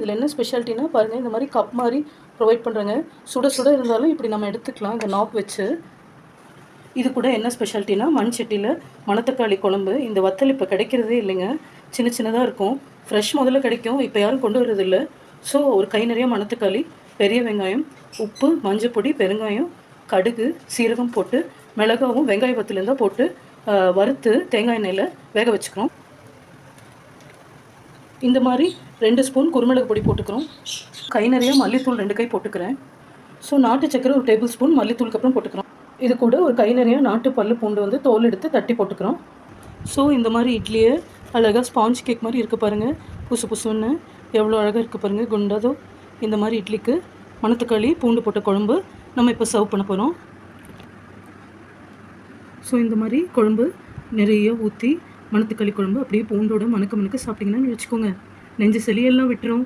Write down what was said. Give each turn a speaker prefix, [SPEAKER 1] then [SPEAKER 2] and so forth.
[SPEAKER 1] இதில் என்ன ஸ்பெஷாலிட்டினா பாருங்கள், இந்த மாதிரி கப் மாதிரி ப்ரொவைட் பண்ணுறாங்க. சுட சுட இருந்தாலும் இப்படி நம்ம எடுத்துக்கலாம் இந்த நாப் வச்சு. இது கூட என்ன ஸ்பெஷாலிட்டினா மண் சட்டியில் மணத்தக்காளி குழம்பு. இந்த வத்தல் இப்போ கிடைக்கிறதே இல்லைங்க, சின்ன சின்னதாக இருக்கும். ஃப்ரெஷ் முதல்ல கிடைக்கும், இப்போ யாரும் கொண்டு வரதில்லை. ஸோ ஒரு கை நிறைய மணத்தக்காளி, பெரிய வெங்காயம், உப்பு, மஞ்சப்பொடி, பெருங்காயம், கடுகு, சீரகம் போட்டு மிளகாவும் வெங்காய வத்தலும் போட்டு வறுத்து தேங்காய் எண்ணெயில் வேக வச்சுக்கிறோம். இந்த மாதிரி 2 ஸ்பூன் குருமிளகு பொடி போட்டுக்கிறோம். கை நிறைய மல்லித்தூள் 2 கை போட்டுக்கிறேன். ஸோ நாட்டு சக்கரை 1 டேபிள் ஸ்பூன் மல்லித்தூளுக்கு அப்புறம் போட்டுக்கிறோம். இது கூட ஒரு கை நிறைய நாட்டு பல்லு பூண்டு தோல் எடுத்து தட்டி போட்டுக்கிறோம். ஸோ இந்த மாதிரி இட்லியை அழகாக ஸ்பாஞ்ச் கேக் மாதிரி இருக்குது பாருங்கள், புசு புசுன்னு எவ்வளோ அழகாக இருக்குது பாருங்கள், குண்டாதோ. இந்த மாதிரி இட்லிக்கு மணத்தக்காளி பூண்டு போட்ட குழம்பு நம்ம இப்போ சர்வ் பண்ண போகிறோம். ஸோ இந்த மாதிரி குழம்பு நிறைய ஊற்றி மணத்தக்காளி குழம்பு அப்படியே பூண்டோட மணக்க சாப்பிட்டிங்கன்னு வச்சுக்கோங்க, நெஞ்சு சளியெல்லாம் விட்டுரும்.